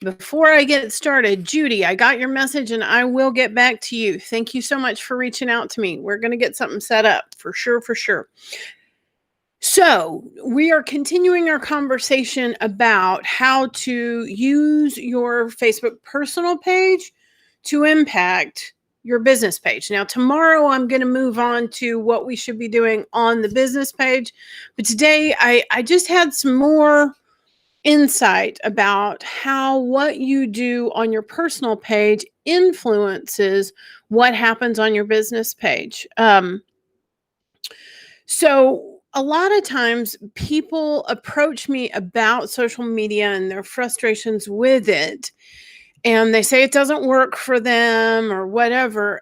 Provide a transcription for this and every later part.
Before I get started, Judy, I got your message and I will get back to you. Thank you so much for reaching out to me. We're going to get something set up for sure, for sure. So, we are continuing our conversation about how to use your Facebook personal page to impact your business page. Now, tomorrow I'm going to move on to what we should be doing on the business page. But today I just had some more insight about how what you do on your personal page influences what happens on your business page. So a lot of times people approach me about social media and their frustrations with it, and they say it doesn't work for them or whatever.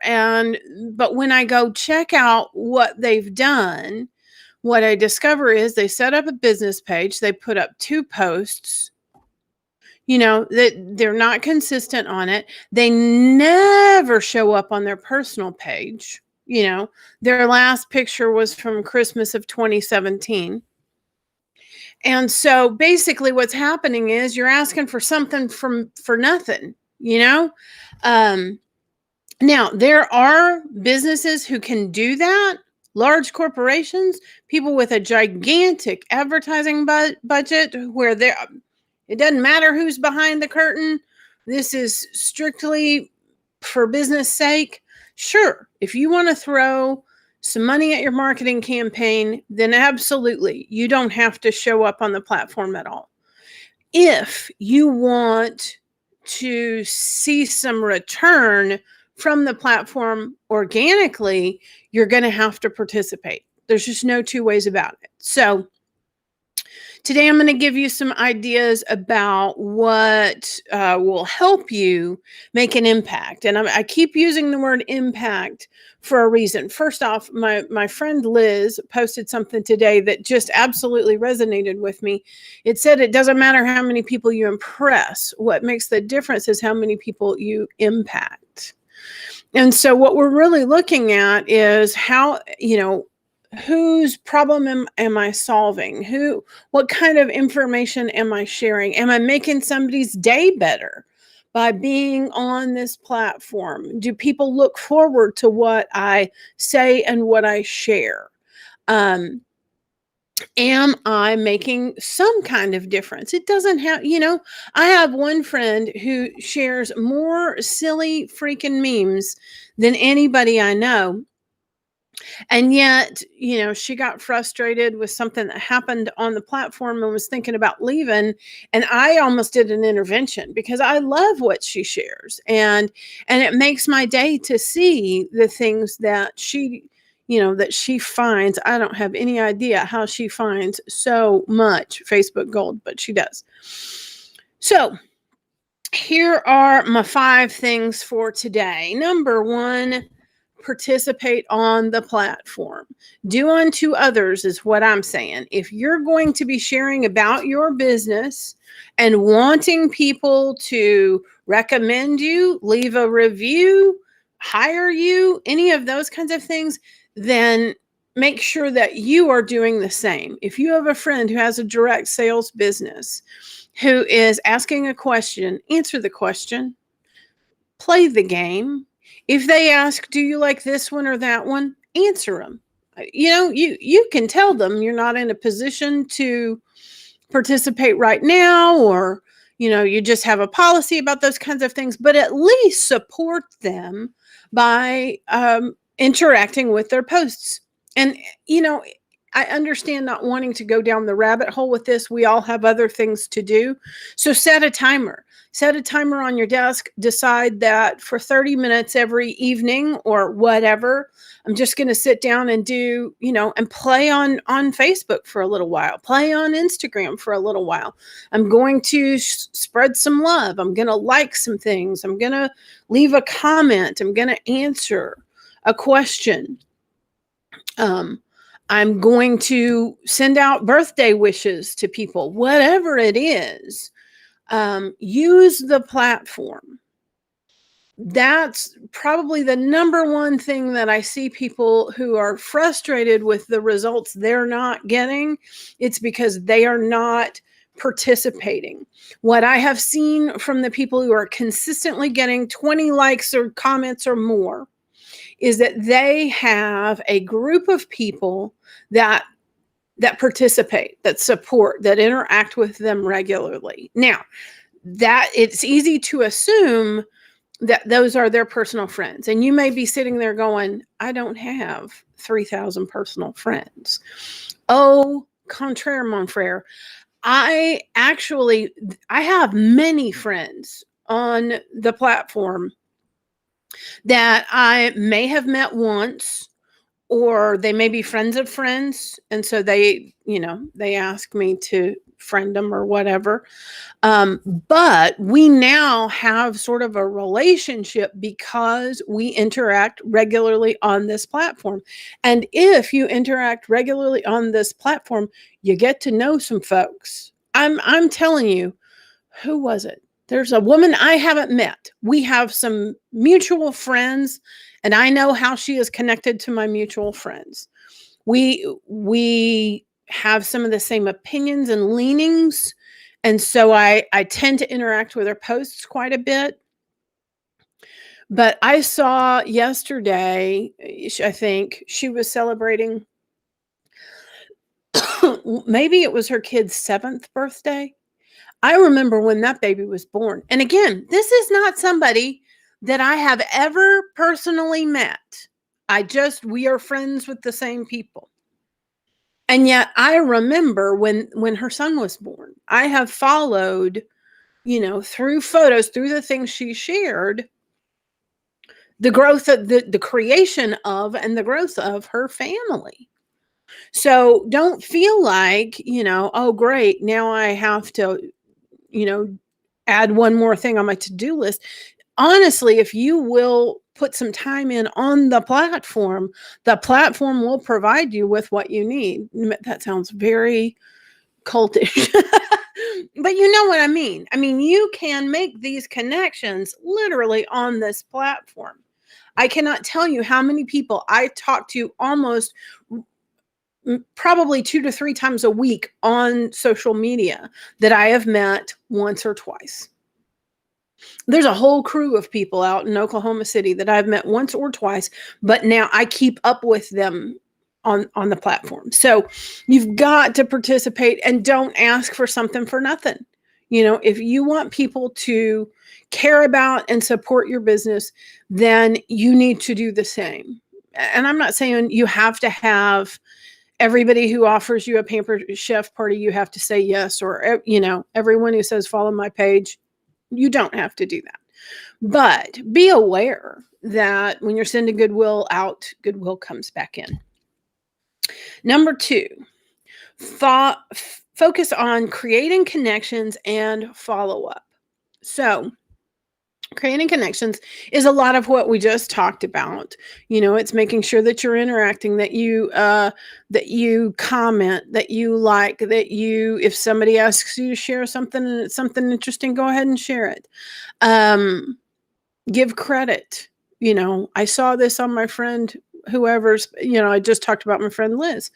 But when I go check out what they've done, what I discover is they set up a business page, they put up 2 posts, that they're not consistent on it. They never show up on their personal page. Their last picture was from Christmas of 2017. And so basically what's happening is you're asking for something for nothing, Now there are businesses who can do that, large corporations, people with a gigantic advertising budget where it doesn't matter who's behind the curtain. This is strictly for business sake. Sure, if you want to throw some money at your marketing campaign, then absolutely, you don't have to show up on the platform at all. If you want to see some return from the platform organically, you're going to have to participate. There's just no 2 ways about it. So today, I'm going to give you some ideas about what will help you make an impact. And I keep using the word impact for a reason. First off, my friend Liz posted something today that just absolutely resonated with me. It said it doesn't matter how many people you impress. What makes the difference is how many people you impact. And so what we're really looking at is how, whose problem am I solving? What kind of information am I sharing? Am I making somebody's day better by being on this platform? Do people look forward to what I say and what I share? Am I making some kind of difference? It doesn't have, I have one friend who shares more silly freaking memes than anybody I know. And yet, she got frustrated with something that happened on the platform and was thinking about leaving. And I almost did an intervention because I love what she shares. And it makes my day to see the things that she finds. I don't have any idea how she finds so much Facebook gold, but she does. So here are my 5 things for today. Number 1, participate on the platform. Do unto others is what I'm saying. If you're going to be sharing about your business and wanting people to recommend you, leave a review, hire you, any of those kinds of things, then make sure that you are doing the same. If you have a friend who has a direct sales business who is asking a question, answer the question, play the game. If they ask, do you like this one or that one? Answer them. You can tell them you're not in a position to participate right now, or, you just have a policy about those kinds of things, but at least support them by interacting with their posts. And, I understand not wanting to go down the rabbit hole with this. We all have other things to do. So set a timer. Set a timer on your desk. Decide that for 30 minutes every evening or whatever, I'm just going to sit down and do, and play on Facebook for a little while. Play on Instagram for a little while. I'm going to spread some love. I'm going to like some things. I'm going to leave a comment. I'm going to answer a question. I'm going to send out birthday wishes to people, whatever it is. Use the platform. That's probably the number 1 thing that I see people who are frustrated with the results they're not getting. It's because they are not participating. What I have seen from the people who are consistently getting 20 likes or comments or more is that they have a group of people that participate, that support, that interact with them regularly. Now, that it's easy to assume that those are their personal friends. And you may be sitting there going, I don't have 3,000 personal friends. Au contraire, mon frere. I have many friends on the platform that I may have met once, or they may be friends of friends. And so they ask me to friend them or whatever. But we now have sort of a relationship because we interact regularly on this platform. And if you interact regularly on this platform, you get to know some folks. I'm telling you, who was it? There's a woman I haven't met. We have some mutual friends, and I know how she is connected to my mutual friends. We have some of the same opinions and leanings. And so I tend to interact with her posts quite a bit. But I saw yesterday, I think she was celebrating, maybe it was her kid's 7th birthday. I remember when that baby was born. And again, this is not somebody that I have ever personally met. We are friends with the same people. And yet I remember when her son was born. I have followed, through photos, through the things she shared, the growth of the creation of and the growth of her family. So don't feel like, oh great, now I have to, add one more thing on my to-do list. Honestly, if you will put some time in on the platform will provide you with what you need. That sounds very cultish, but you know what I mean. I mean, you can make these connections literally on this platform. I cannot tell you how many people I talk to almost probably 2 to 3 times a week on social media that I have met once or twice. There's a whole crew of people out in Oklahoma City that I've met once or twice, but now I keep up with them on the platform. So you've got to participate and don't ask for something for nothing. If you want people to care about and support your business, then you need to do the same. And I'm not saying you have to have everybody who offers you a Pampered Chef party, you have to say yes, or, everyone who says follow my page, you don't have to do that. But be aware that when you're sending goodwill out, goodwill comes back in. Number 2, focus on creating connections and follow up. So creating connections is a lot of what we just talked about. It's making sure that you're interacting, that you comment, that you like, if somebody asks you to share something and it's something interesting, go ahead and share it. Give credit. I saw this on my friend, whoever's, I just talked about my friend Liz.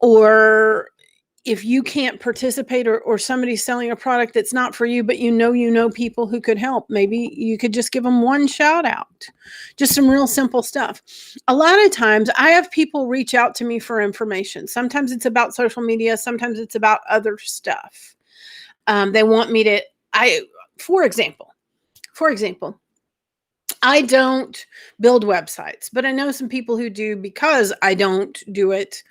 Or if you can't participate, or somebody's selling a product that's not for you, but you know people who could help, maybe you could just give them one shout out. Just some real simple stuff. A lot of times I have people reach out to me for information. Sometimes it's about social media. Sometimes it's about other stuff. They want me to, for example, I don't build websites, but I know some people who do. Because I don't do it,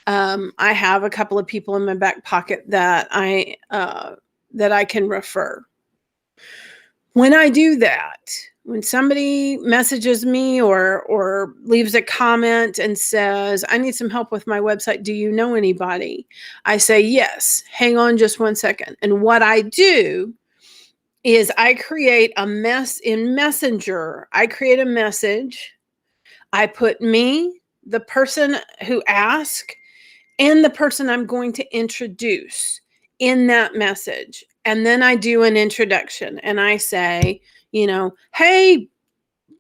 I have a couple of people in my back pocket that I can refer. When I do that, when somebody messages me or leaves a comment and says, I need some help with my website, do you know anybody? I say, yes, hang on just one second. And what I do is I create a in Messenger. I create a message. I put me, the person who asked, and the person I'm going to introduce in that message. And then I do an introduction and I say, hey,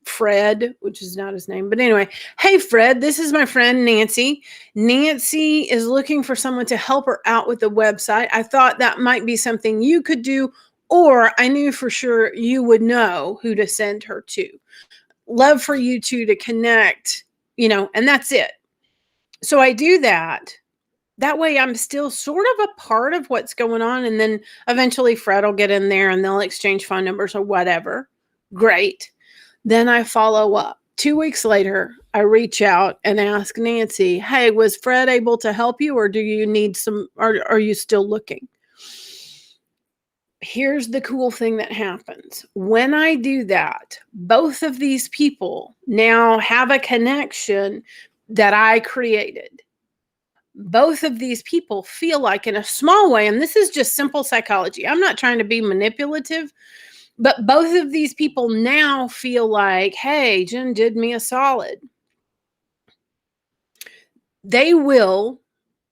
Fred, which is not his name, but anyway, hey Fred, this is my friend Nancy. Nancy is looking for someone to help her out with the website. I thought that might be something you could do, or I knew for sure you would know who to send her to. Love for you two to connect, and that's it. So I do that. That way I'm still sort of a part of what's going on. And then eventually Fred will get in there and they'll exchange phone numbers or whatever. Great. Then I follow up. 2 weeks later, I reach out and ask Nancy, hey, was Fred able to help you, or do you need are you still looking? Here's the cool thing that happens. When I do that, both of these people now have a connection that I created. Both of these people feel like, in a small way, and this is just simple psychology, I'm not trying to be manipulative, but both of these people now feel like, hey, Jen did me a solid. They will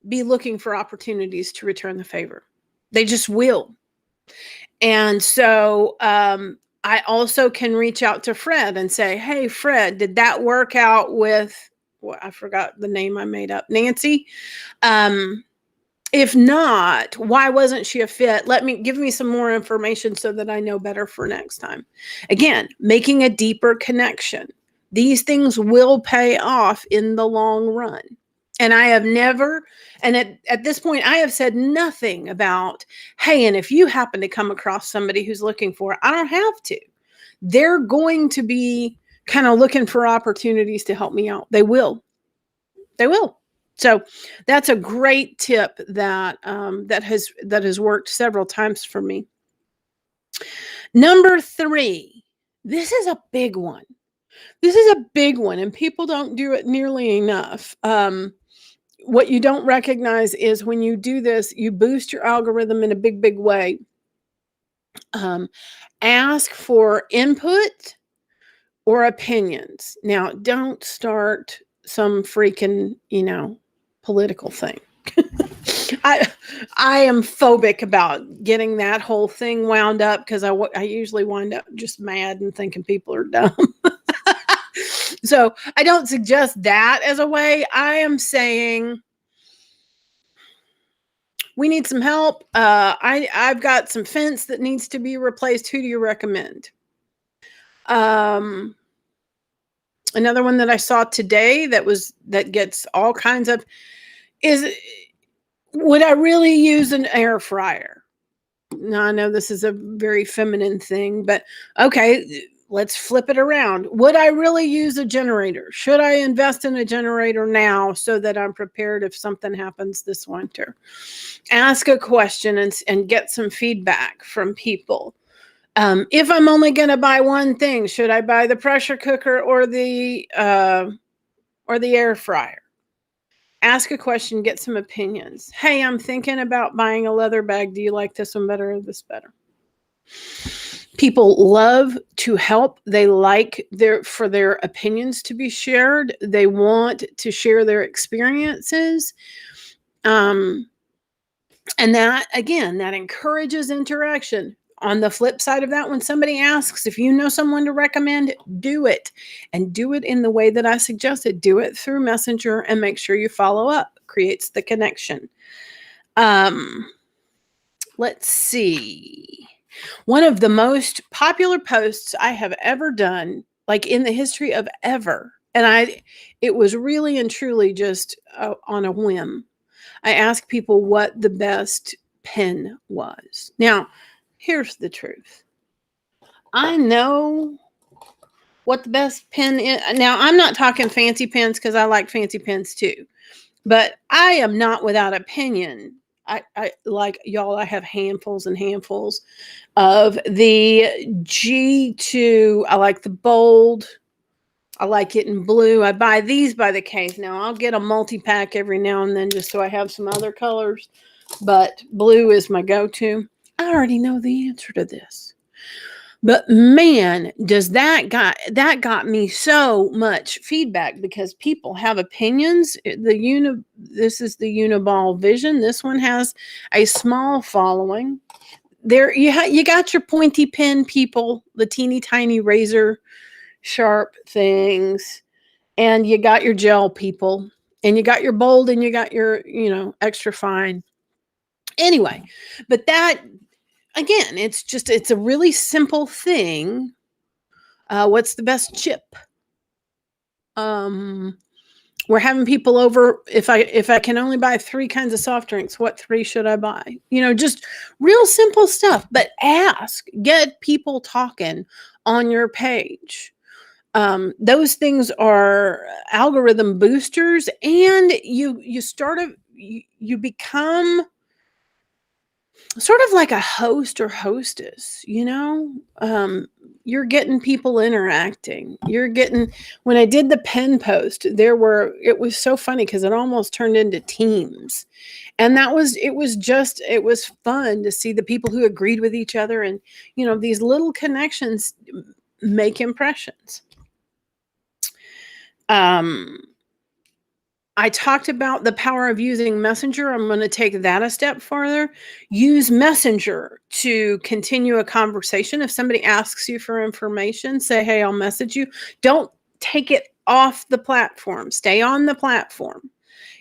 be looking for opportunities to return the favor. They just will. And so I also can reach out to Fred and say, hey, Fred, did that work out with, well, I forgot the name I made up, Nancy? If not, why wasn't she a fit? Give me some more information so that I know better for next time. Again, making a deeper connection. These things will pay off in the long run. And I have never, and at this point, I have said nothing about, hey, and if you happen to come across somebody who's looking for it, I don't have to. They're going to be kind of looking for opportunities to help me out. They will. They will. So that's a great tip that that has worked several times for me. Number 3, this is a big one. This is a big one, and people don't do it nearly enough. What you don't recognize is when you do this, you boost your algorithm in a big, big way. Ask for input or opinions. Now, don't start some freaking, political thing. I am phobic about getting that whole thing wound up because I usually wind up just mad and thinking people are dumb. So I don't suggest that as a way. I am saying we need some help. I've got some fence that needs to be replaced. Who do you recommend? Another one that I saw today that gets all kinds of is, would I really use an air fryer? Now, I know this is a very feminine thing, but okay, let's flip it around. Would I really use a generator? Should I invest in a generator now so that I'm prepared if something happens this winter? Ask a question and get some feedback from people. If I'm only going to buy one thing, should I buy the pressure cooker or the air fryer? Ask a question, get some opinions. Hey, I'm thinking about buying a leather bag. Do you like this one better or this better? People love to help. They like for their opinions to be shared. They want to share their experiences. And that, again, that encourages interaction. On the flip side of that, when somebody asks if you know someone to recommend, do it. And do it in the way that I suggested. Do it through Messenger and make sure you follow up. Creates the connection. Let's see. One of the most popular posts I have ever done, like in the history of ever, and it was really and truly just on a whim. I asked people what the best pen was. Now, here's the truth. I know what the best pen is. Now, I'm not talking fancy pens because I like fancy pens too. But I am not without opinion. I like y'all, I have handfuls and handfuls of the G2. I like the bold. I like it in blue. I buy these by the case. Now, I'll get a multi-pack every now and then just so I have some other colors. But blue is my go-to. I already know the answer to this. But man, does that got me so much feedback because people have opinions. This is the Uniball Vision. This one has a small following. There you got your pointy pen people, the teeny tiny razor sharp things, and you got your gel people, and you got your bold, and you got your, extra fine. Anyway, but that, again, it's a really simple thing. What's the best chip? Um, we're having people over. If I can only buy 3 kinds of soft drinks, what 3 should I buy? Just real simple stuff. But get people talking on your page. Those things are algorithm boosters, and you become sort of like a host or hostess. You're getting people interacting. When I did the pen post, it was so funny because it almost turned into teams. And it was fun to see the people who agreed with each other, and these little connections make impressions. I talked about the power of using Messenger. I'm going to take that a step farther. Use Messenger to continue a conversation. If somebody asks you for information, say, hey, I'll message you. Don't take it off the platform. Stay on the platform.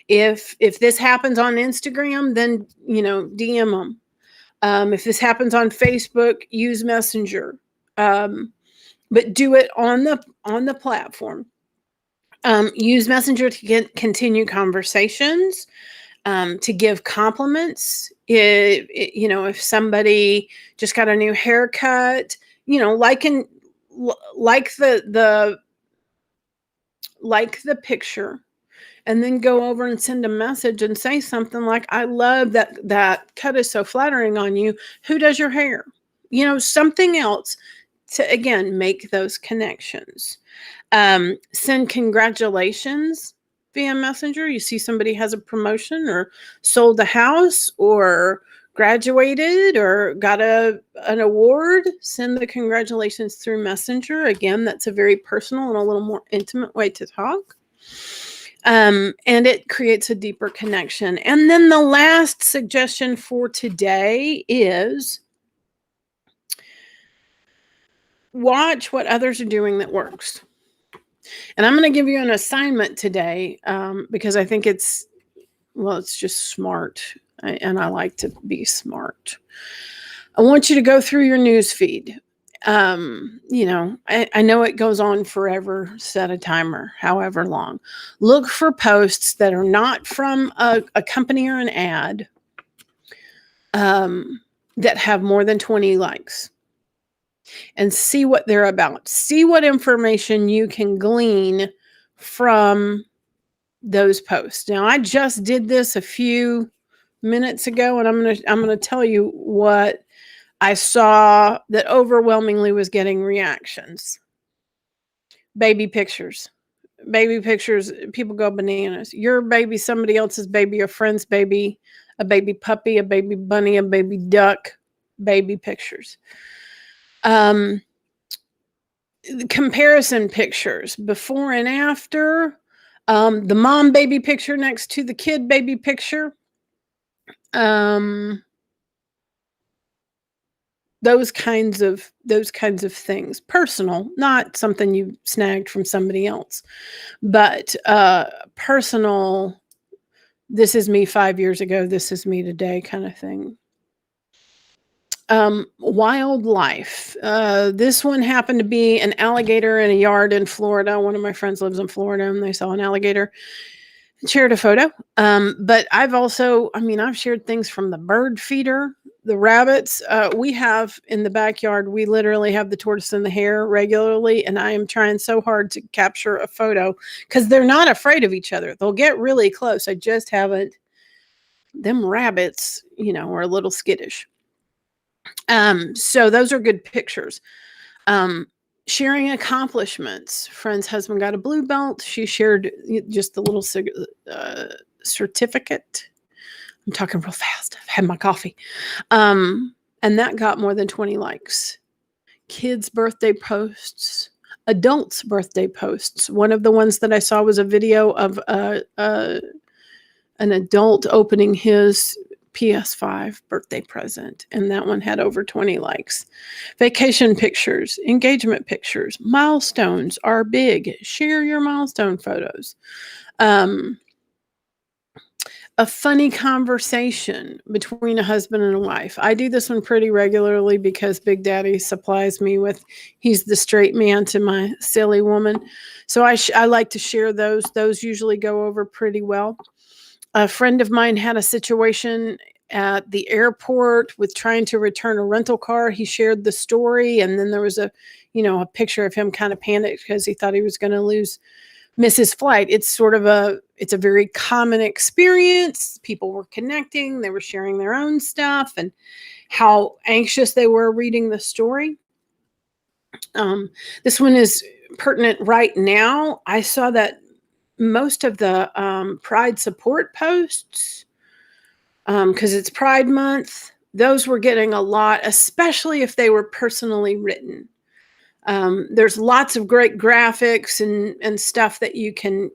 If this happens on Instagram, then, DM them. If this happens on Facebook, use Messenger. But do it on the platform. Use Messenger to continue conversations, to give compliments. If somebody just got a new haircut, like the picture, and then go over and send a message and say something like, I love that cut is so flattering on you. Who does your hair? Something else to, again, make those connections. Send congratulations via Messenger. You see somebody has a promotion or sold a house or graduated or got an award, send the congratulations through Messenger. Again, that's a very personal and a little more intimate way to talk. And it creates a deeper connection. And then the last suggestion for today is watch what others are doing that works. And I'm going to give you an assignment today, because I think it's just smart, and I like to be smart. I want you to go through your news feed. I know it goes on forever. Set a timer, however long. Look for posts that are not from a company or an ad, that have more than 20 likes. And see what they're about. See what information you can glean from those posts. Now, I just did this a few minutes ago, and I'm going to tell you what I saw that overwhelmingly was getting reactions. Baby pictures. Baby pictures, people go bananas. Your baby, somebody else's baby, a friend's baby, a baby puppy, a baby bunny, a baby duck, baby pictures. Comparison pictures, before and after, the mom baby picture next to the kid baby picture, those kinds of things. Personal, not something you snagged from somebody else, but personal. This is me 5 years ago. This is me today, kind of thing. Wildlife. This one happened to be an alligator in a yard in Florida. One of my friends lives in Florida, and they saw an alligator. Shared a photo. But I've shared things from the bird feeder, the rabbits. We have in the backyard, we literally have the tortoise and the hare regularly, and I am trying so hard to capture a photo because they're not afraid of each other. They'll get really close. I just haven't. Them rabbits, are a little skittish. So those are good pictures. Sharing accomplishments. Friend's husband got a blue belt. She shared just the little certificate. I'm talking real fast. I've had my coffee. And that got more than 20 likes. Kids' birthday posts. Adults' birthday posts. One of the ones that I saw was a video of an adult opening his PS5 birthday present, and that one had over 20 likes. Vacation pictures, engagement pictures, milestones are big. Share your milestone photos. A funny conversation between a husband and a wife. I do this one pretty regularly because Big Daddy supplies me with, he's the straight man to my silly woman. So I like to share those. Those usually go over pretty well. A friend of mine had a situation at the airport with trying to return a rental car. He shared the story, and then there was a picture of him kind of panicked because he thought he was going to miss his flight. It's a very common experience. People were connecting, they were sharing their own stuff and how anxious they were reading the story. This one is pertinent right now. I saw that most of the Pride support posts, because it's Pride Month, those were getting a lot, especially if they were personally written. There's lots of great graphics and stuff that you can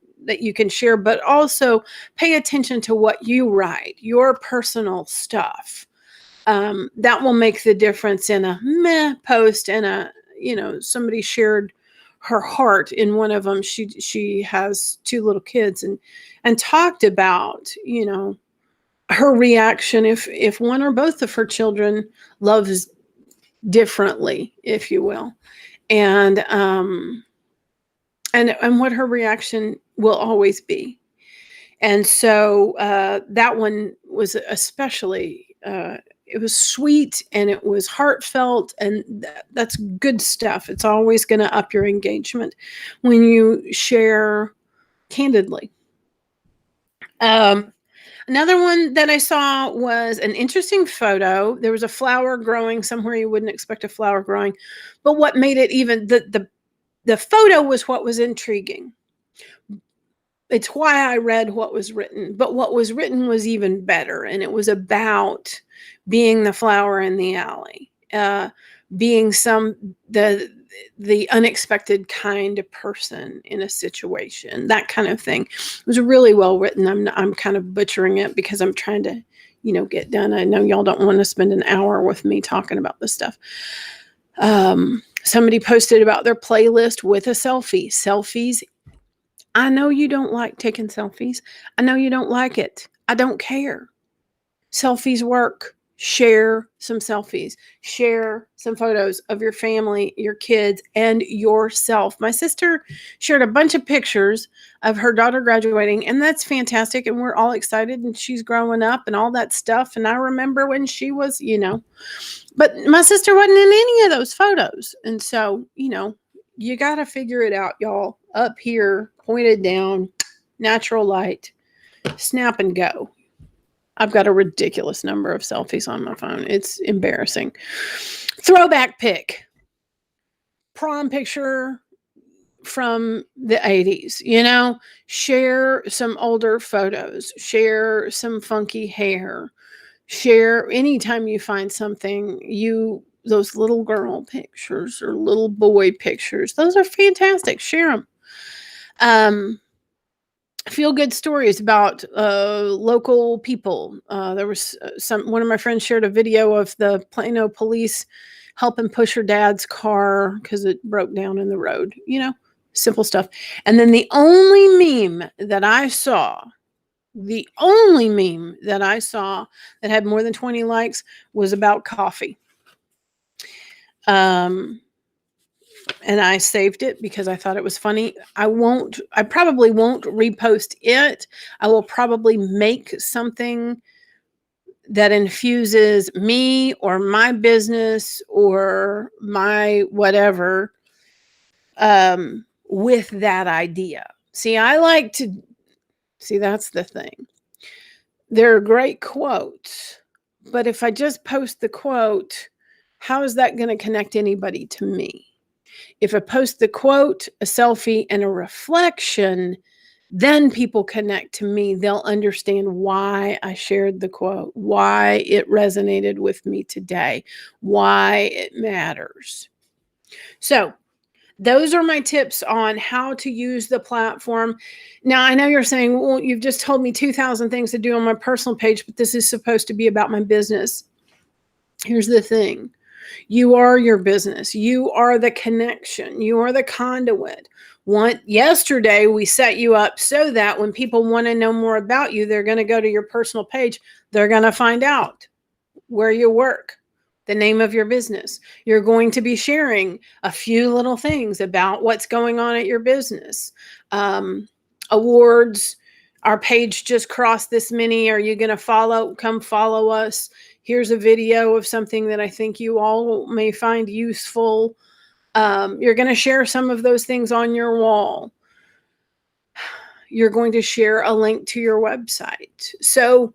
share, but also pay attention to what you write, your personal stuff. That will make the difference in a meh post and somebody shared her heart in one of them. She has 2 little kids and talked about, her reaction if one or both of her children loves differently, if you will. And what her reaction will always be. And so that one was especially, it was sweet and it was heartfelt, and that's good stuff. It's always going to up your engagement when you share candidly. Another one that I saw was an interesting photo. There was a flower growing somewhere you wouldn't expect a flower growing, but what made it even, the photo was what was intriguing. It's why I read what was written, but what was written was even better. And it was about being the flower in the alley, being the unexpected kind of person in a situation, that kind of thing. It was really well written. I'm kind of butchering it because I'm trying to, get done. I know y'all don't want to spend an hour with me talking about this stuff. Somebody posted about their playlist with a selfie. Selfies. I know you don't like taking selfies. I know you don't like it. I don't care. Selfies work. Share some selfies. Share some photos of your family, your kids, and yourself. My sister shared a bunch of pictures of her daughter graduating, and that's fantastic. And we're all excited, and she's growing up and all that stuff. And I remember when she was, but my sister wasn't in any of those photos. And so, you got to figure it out, y'all. Up here, pointed down, natural light, snap and go. I've got a ridiculous number of selfies on my phone. It's embarrassing. Throwback pic. Prom picture from the 80s, share some older photos, share some funky hair, share anytime you find something, those little girl pictures or little boy pictures, those are fantastic. Share them. Feel good stories about local people. There was one of my friends shared a video of the Plano police helping push her dad's car because it broke down in the road. Simple stuff. And then the only meme that I saw that had more than 20 likes was about coffee. And I saved it because I thought it was funny. I probably won't repost it. I will probably make something that infuses me or my business or my whatever with that idea. See, that's the thing. There are great quotes, but if I just post the quote, how is that going to connect anybody to me? If I post the quote, a selfie, and a reflection, then people connect to me. They'll understand why I shared the quote, why it resonated with me today, why it matters. So those are my tips on how to use the platform. Now, I know you're saying, well, you've just told me 2,000 things to do on my personal page, but this is supposed to be about my business. Here's the thing. You are your business. You are the connection. You are the conduit. Yesterday, we set you up so that when people want to know more about you, they're going to go to your personal page. They're going to find out where you work, the name of your business. You're going to be sharing a few little things about what's going on at your business. Awards, our page just crossed this many. Are you going to come follow us? Here's a video of something that I think you all may find useful. You're going to share some of those things on your wall. You're going to share a link to your website. So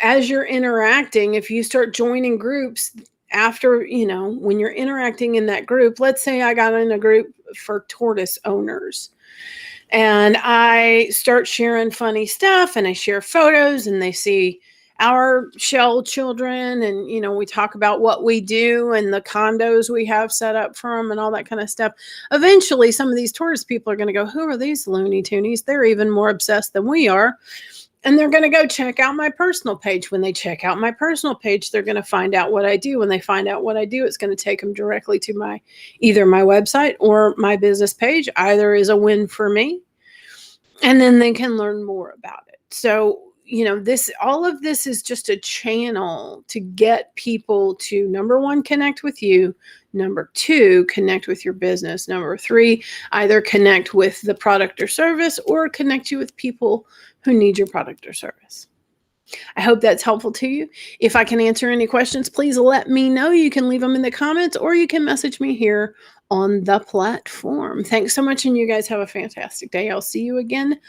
as you're interacting, if you start joining groups after, when you're interacting in that group, let's say I got in a group for tortoise owners and I start sharing funny stuff and I share photos and they see our shell children and, we talk about what we do and the condos we have set up for them and all that kind of stuff. Eventually, some of these tortoise people are going to go, who are these Looney Toonies? They're even more obsessed than we are. And they're going to go check out my personal page. When they check out my personal page, they're going to find out what I do. When they find out what I do, it's going to take them directly to either my website or my business page. Either is a win for me. And then they can learn more about it. So, all of this is just a channel to get people to, number one, connect with you. Number two, connect with your business. Number three, either connect with the product or service or connect you with people who need your product or service. I hope that's helpful to you. If I can answer any questions, please let me know. You can leave them in the comments or you can message me here on the platform. Thanks so much, and you guys have a fantastic day. I'll see you again